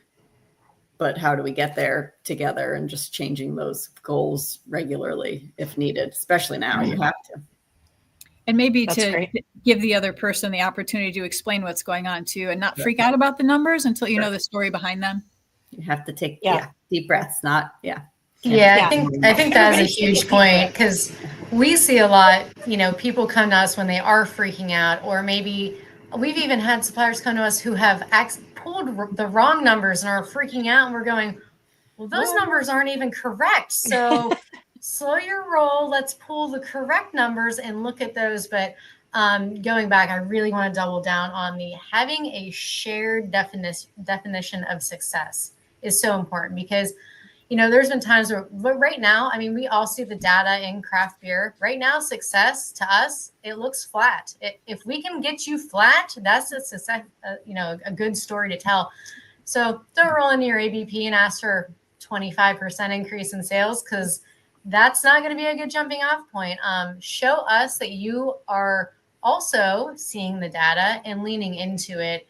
but how do we get there together, and just changing those goals regularly if needed, especially now you have to. And maybe That's to great. give the other person the opportunity to explain what's going on too, and not freak out about the numbers until you know the story behind them. You have to take Yeah. deep breaths, Yeah, Yeah. I think that is a huge point, because we see a lot, people come to us when they are freaking out, or maybe we've even had suppliers come to us who have pulled the wrong numbers and are freaking out, and we're going, well, those numbers aren't even correct. So slow your roll. Let's pull the correct numbers and look at those. But going back, I really want to double down on having a shared definition of success is so important, because there's been times but right now, we all see the data in craft beer. Right now, success to us, it looks flat. If we can get you flat, that's a success, a good story to tell. So don't roll into your ABP and ask for 25% increase in sales, because that's not going to be a good jumping off point. Show us that you are also seeing the data and leaning into it,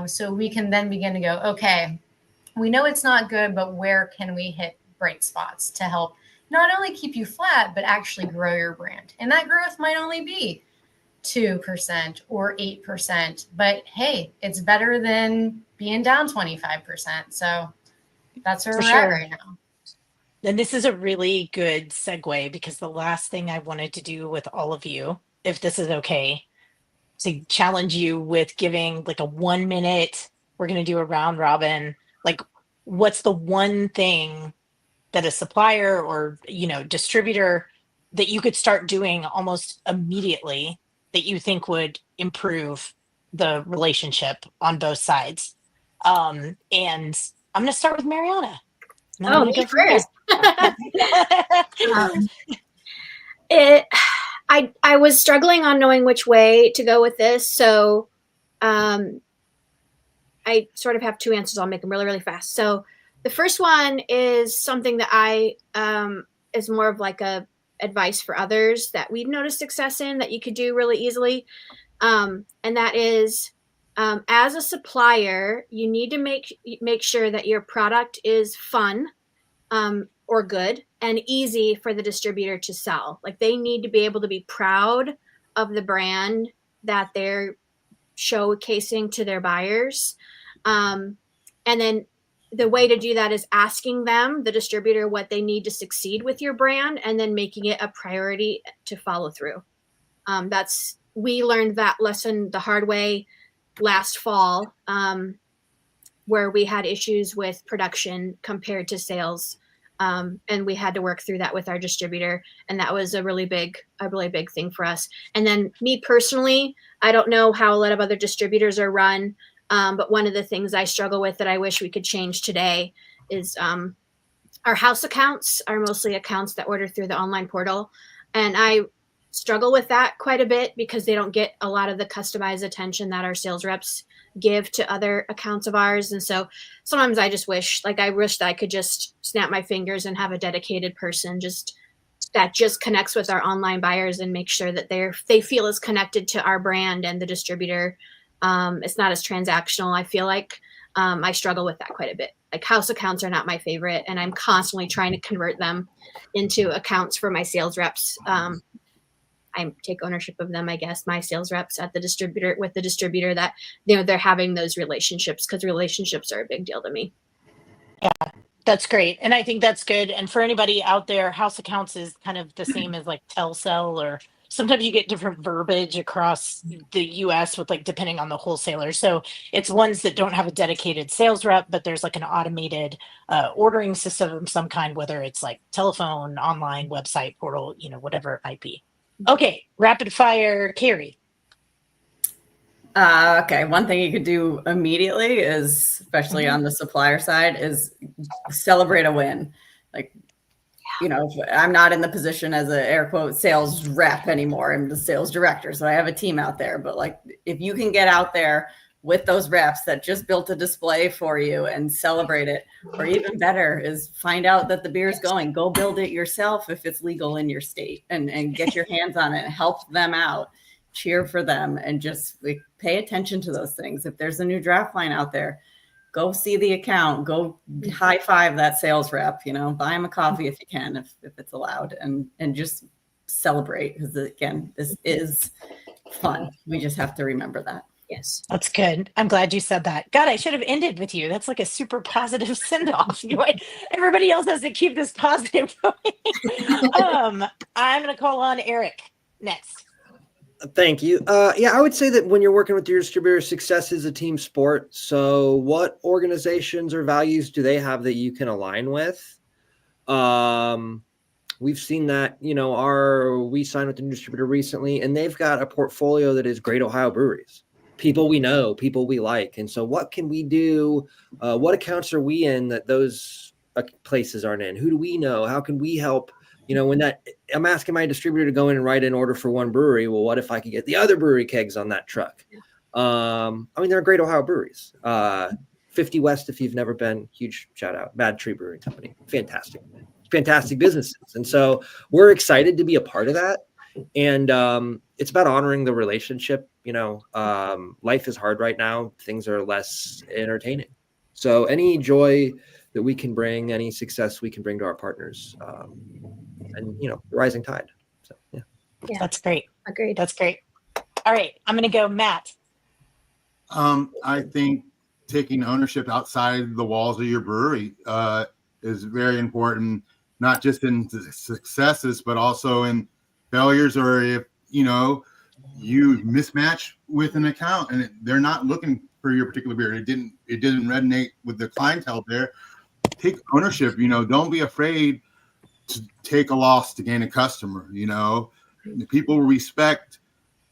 so we can then begin to go, okay, we know it's not good, but where can we hit bright spots to help not only keep you flat, but actually grow your brand? And that growth might only be 2% or 8%, but hey, it's better than being down 25%. So that's where we're at right now. And this is a really good segue, because the last thing I wanted to do with all of you, if this is okay, to challenge you with giving like a 1 minute, we're going to do a round robin. Like, what's the one thing that a supplier or, distributor that you could start doing almost immediately that you think would improve the relationship on both sides? And I'm going to start with MaryAnna. Oh, me first. I was struggling on knowing which way to go with this, so I sort of have two answers. I'll make them really, really fast. So the first one is something that I is more of like a advice for others that we've noticed success in that you could do really easily, and that is, as a supplier, you need to make sure that your product is fun or good and easy for the distributor to sell. Like, they need to be able to be proud of the brand that they're showcasing to their buyers. And then the way to do that is asking them, the distributor, what they need to succeed with your brand, and then making it a priority to follow through. We learned that lesson the hard way last fall, where we had issues with production compared to sales. And we had to work through that with our distributor. And that was a really big thing for us. And then me personally, I don't know how a lot of other distributors are run. But one of the things I struggle with that I wish we could change today is our house accounts are mostly accounts that order through the online portal. And I struggle with that quite a bit because they don't get a lot of the customized attention that our sales reps give to other accounts of ours. And so sometimes I just wish that I could just snap my fingers and have a dedicated person that just connects with our online buyers and make sure that they feel as connected to our brand and the distributor. It's not as transactional. I feel like I struggle with that quite a bit. Like, house accounts are not my favorite, and I'm constantly trying to convert them into accounts for my sales reps. I take ownership of them, I guess, my sales reps with the distributor, that they're having those relationships, because relationships are a big deal to me. That's great. And I think that's good. And for anybody out there, house accounts is kind of the same as like Telcel, or sometimes you get different verbiage across the US with like depending on the wholesaler. So it's ones that don't have a dedicated sales rep, but there's like an automated ordering system of some kind, whether it's like telephone, online, website, portal, whatever it might be. Okay, rapid fire, Carey. Okay, one thing you could do immediately is, especially on the supplier side, is celebrate a win. Like, I'm not in the position as a air quote sales rep anymore. I'm the sales director, so I have a team out there. But like, if you can get out there with those reps that just built a display for you and celebrate it, or even better is find out that the beer is going, go build it yourself if it's legal in your state, and get your hands on it and help them out. Cheer for them and just pay attention to those things. If there's a new draft line out there, go see the account, go high five that sales rep, buy him a coffee if you can, if it's allowed, and just celebrate, because again, this is fun. We just have to remember that. Yes. That's good. I'm glad you said that. God, I should have ended with you. That's like a super positive send off. Everybody else has to keep this positive going. I'm going to call on Eric next. Thank you. I would say that when you're working with your distributor, success is a team sport. So what organizations or values do they have that you can align with? We've seen that, we signed with the distributor recently, and they've got a portfolio that is great Ohio breweries, people we know, people we like. And so what can we do? What accounts are we in that those places aren't in? Who do we know? How can we help? I'm asking my distributor to go in and write an order for one brewery. Well, what if I could get the other brewery kegs on that truck? They're great Ohio breweries. 50 West, if you've never been, huge shout out. Bad Tree Brewing Company. Fantastic businesses. And so we're excited to be a part of that. And it's about honoring the relationship. Life is hard right now. Things are less entertaining. So any joy that we can bring, any success we can bring to our partners, and the rising tide. So yeah, that's great. Agreed. That's great. All right, I'm going to go Matt. I think taking ownership outside the walls of your brewery is very important, not just in successes, but also in failures, or if you mismatch with an account and they're not looking for your particular beer, it didn't resonate with the clientele there. Take ownership. Don't be afraid to take a loss to gain a customer. People respect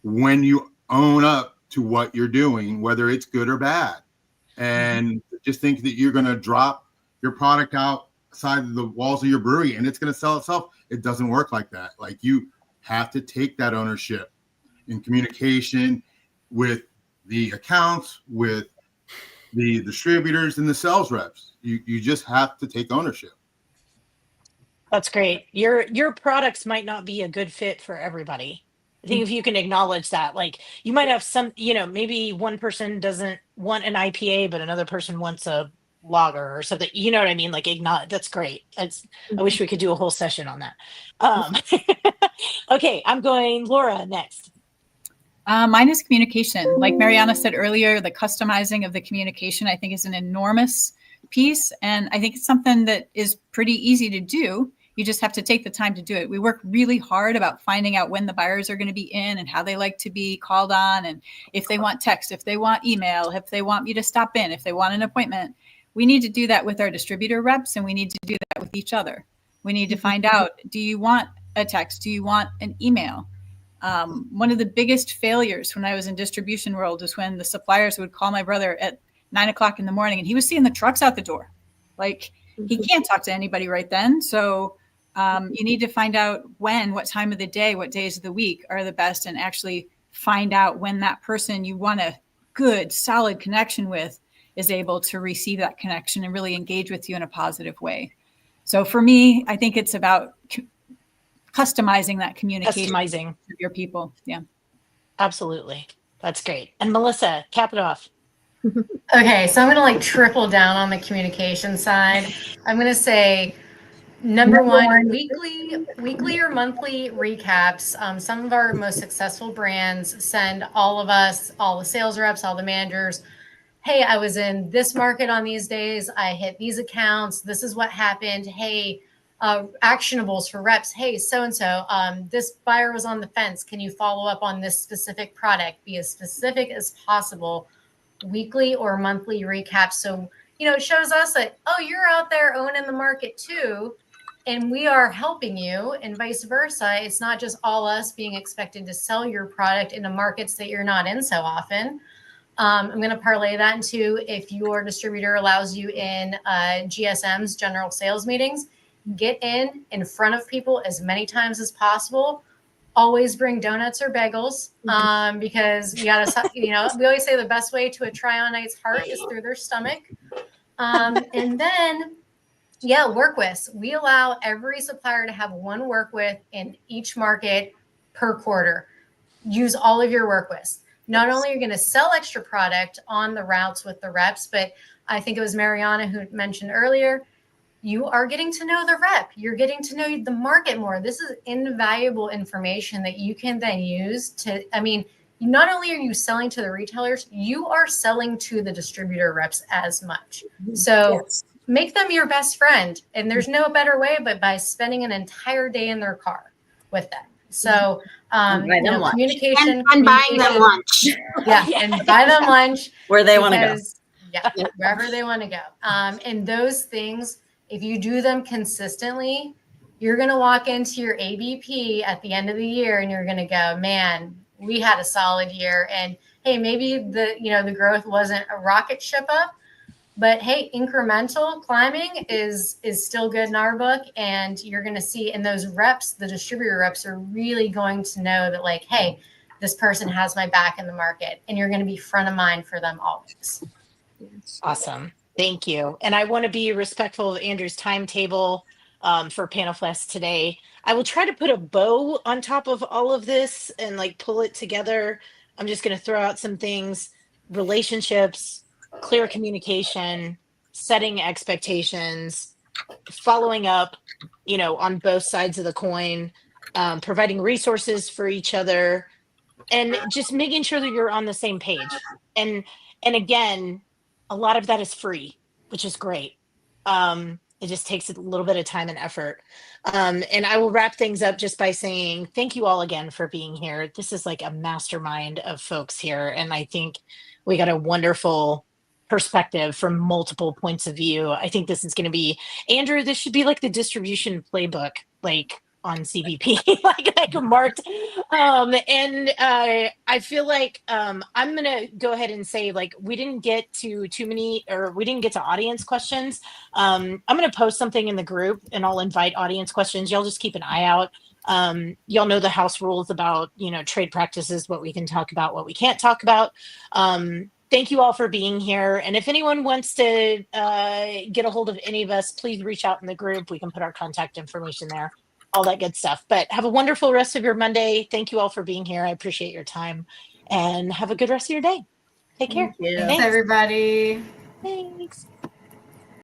when you own up to what you're doing, whether it's good or bad. And just think that you're going to drop your product outside the walls of your brewery and it's going to sell itself. It doesn't work like that. Like, you have to take that ownership in communication with the accounts, with the distributors and the sales reps. You just have to take ownership. That's great. Your products might not be a good fit for everybody. I think if you can acknowledge that, like, you might have some, maybe one person doesn't want an IPA, but another person wants a lager or something. You know what I mean? Like, that's great. I wish we could do a whole session on that. Okay, I'm going Laura next. Mine is communication. Like MaryAnna said earlier, the customizing of the communication, I think, is an enormous piece. And I think it's something that is pretty easy to do. You just have to take the time to do it. We work really hard about finding out when the buyers are going to be in and how they like to be called on, and if they want text, if they want email, if they want me to stop in, if they want an appointment. We need to do that with our distributor reps, and we need to do that with each other. We need to find out, do you want a text? Do you want an email? One of the biggest failures when I was in distribution world is when the suppliers would call my brother at 9 o'clock in the morning and he was seeing the trucks out the door. Like, he can't talk to anybody right then. So you need to find out what time of the day, what days of the week are the best, and actually find out when that person you want a good, solid connection with is able to receive that connection and really engage with you in a positive way. So for me, I think it's about customizing that communication with your people. Yeah, absolutely. That's great. And Melissa, cap it off. Okay, so I'm going to triple down on the communication side. I'm going to say number one, weekly or monthly recaps. Some of our most successful brands send all of us, all the sales reps, all the managers, hey, I was in this market on these days. I hit these accounts. This is what happened. Hey, actionables for reps. Hey, so-and-so, this buyer was on the fence. Can you follow up on this specific product? Be as specific as possible, weekly or monthly recaps. So, it shows us that, oh, you're out there owning the market too, and we are helping you, and vice versa. It's not just all us being expected to sell your product into markets that you're not in so often. I'm going to parlay that into, if your distributor allows you in GSM's, general sales meetings, get in front of people as many times as possible. Always bring donuts or bagels, because we gotta, we always say the best way to a Tryonite's heart is through their stomach. And then, work with. We allow every supplier to have one work with in each market per quarter. Use all of your work with. Not only are you going to sell extra product on the routes with the reps, but I think it was MaryAnna who mentioned earlier, you are getting to know the rep. You're getting to know the market more. This is invaluable information that you can then use to, not only are you selling to the retailers, you are selling to the distributor reps as much. So make them your best friend. And there's no better way but by spending an entire day in their car with them. So, communication. And buying them lunch. Yeah, and buy them lunch. Where they want to go. Yeah, wherever they want to go. And those things, if you do them consistently, you're going to walk into your ABP at the end of the year and you're going to go, man, we had a solid year. And hey, maybe the growth wasn't a rocket ship up, but hey, incremental climbing is still good in our book. And you're going to see, and those reps, the distributor reps, are really going to know that, like, hey, this person has my back in the market, and you're going to be front of mind for them always. Awesome. Thank you. And I want to be respectful of Andrew's timetable for Panelists today. I will try to put a bow on top of all of this and pull it together. I'm just going to throw out some things: relationships, clear communication, setting expectations, following up, on both sides of the coin, providing resources for each other, and just making sure that you're on the same page. And again, a lot of that is free, which is great. It just takes a little bit of time and effort. And I will wrap things up just by saying thank you all again for being here. This is like a mastermind of folks here. And I think we got a wonderful perspective from multiple points of view. I think this is going to be, Andrew, this should be like the distribution playbook, on CVP, like marked. And I feel like I'm going to go ahead and say, we didn't get to too many, or we didn't get to audience questions. I'm going to post something in the group and I'll invite audience questions. Y'all just keep an eye out. Y'all know the house rules about, trade practices, what we can talk about, what we can't talk about. Thank you all for being here. And if anyone wants to get a hold of any of us, please reach out in the group. We can put our contact information there, all that good stuff. But have a wonderful rest of your Monday. Thank you all for being here. I appreciate your time, and have a good rest of your day. Take care. Thanks, everybody. Thanks.